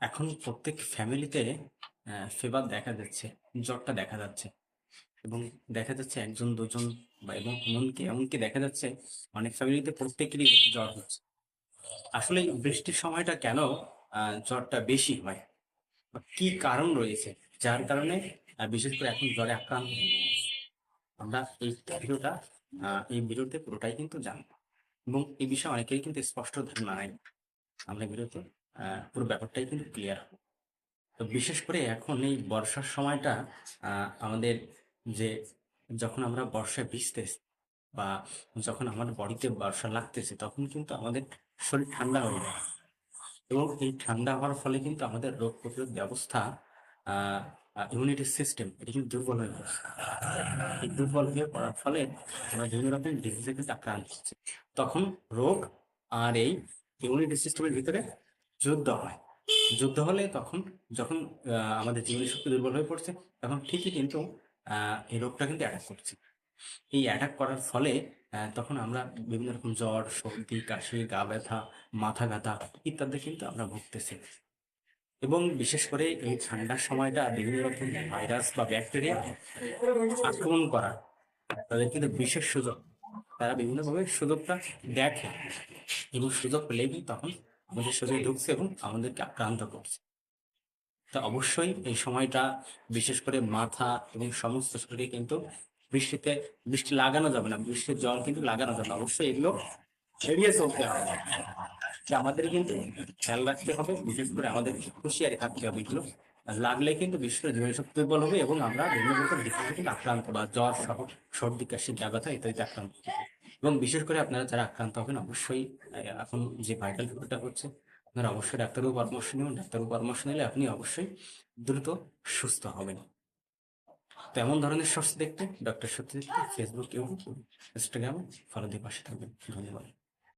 এখন প্রত্যেক ফ্যামিলিতে ফিভার দেখা যাচ্ছে, জ্বরটা দেখা যাচ্ছে এবং দেখা যাচ্ছে ১ জন ২ জন বা এবং এমনকি দেখা যাচ্ছে অনেক ফ্যামিলিতে প্রত্যেকেরই জ্বর হচ্ছে। আসলে এই বৃষ্টির সময়টা কেন জ্বরটা বেশি হয়? বা কি কারণ রয়েছে যার কারণে বিশেষ করে এখন জ্বরে আক্রান্ত হই? আমরা এই ভিডিওতে পুরোটাই কিন্তু জানবো এবং এই বিষয়ে অনেকেরই কিন্তু স্পষ্ট ধারণা নাই। আমরা এই ভিডিওতে পুরো ব্যাপারটাই কিন্তু ক্লিয়ার হবে। তো বিশেষ করে এখন এই বর্ষার সময়টা আমাদের যে যখন আমরা বর্ষায় ভিজতেছি বা যখন আমার বডিতে বর্ষা লাগতেছে তখন কিন্তু আমাদের শরীর ঠান্ডা হয়ে যায় এবং এই ঠান্ডা হওয়ার ফলে কিন্তু আমাদের রোগ প্রতিরোধ ব্যবস্থা ইমিউনিটি সিস্টেম এটা কিন্তু দুর্বল হয়ে পড়ে। এই দুর্বল হয়ে পড়ার ফলে আমরা বিভিন্ন রকম ডিজিজে কিন্তু আক্রান্ত হচ্ছে। তখন রোগ আর এই ইমিউনিটি সিস্টেমের ভিতরে যুদ্ধ হয়। যুদ্ধ হলে তখন যখন আমাদের জীবনী শক্তি দুর্বল হয়ে পড়ছে তখন ঠিকই কিন্তু এই রোগটা কিন্তু অ্যাটাক করছে। এই অ্যাটাক করার ফলে তখন আমরা বিভিন্ন রকম জ্বর, সর্দি, কাশি, গা ব্যথা, মাথা ব্যথা ইত্যাদি কিন্তু আমরা ভুগতেছি। এবং বিশেষ করে এই ঠান্ডার সময়টা বিভিন্ন রকম ভাইরাস বা ব্যাকটেরিয়া আক্রমণ করার তাদের কিন্তু বিশেষ সুযোগ। তারা বিভিন্নভাবে সুযোগটা দেখে এবং সুযোগ পেলেই কিন্তু তখন আমাদের শরীরে ঢুকছে এবং আমাদেরকে আক্রান্ত করছে। তা অবশ্যই এই সময়টা বিশেষ করে মাথা এবং সমস্ত শরীরে কিন্তু বৃষ্টিতে বৃষ্টি লাগানো যাবে না, বৃষ্টির জল কিন্তু লাগানো যাবে না। অবশ্যই এগুলো এড়িয়ে চলতে হবে। যে আমাদের কিন্তু খেয়াল রাখতে হবে, বিশেষ করে আমাদের হুঁশিয়ারি থাকতে হবে। এগুলো লাগলে কিন্তু বিশেষ করে জীবনীশক্তি দুর্বল হবে এবং আমরা বিভিন্ন রকম ডিজিজে কিন্তু আক্রান্ত বা জ্বর সহ সর্দি কাশি গা ব্যথা ইত্যাদিতে আক্রান্ত হবো। এবং বিশেষ করে আপনারা যারা আক্রান্ত হবেন অবশ্যই এখন যে ভাইরাল ফিভারটা হচ্ছে আপনারা অবশ্যই ডাক্তারের পরামর্শ নিন। ডাক্তারের পরামর্শ নিলে আপনি অবশ্যই দ্রুত সুস্থ হবেন। তো এমন ধরনের সোর্স দেখতে doctor Satyajit Facebook, YouTube, Instagram follow দিয়ে পাশে থাকবেন। ধন্যবাদ।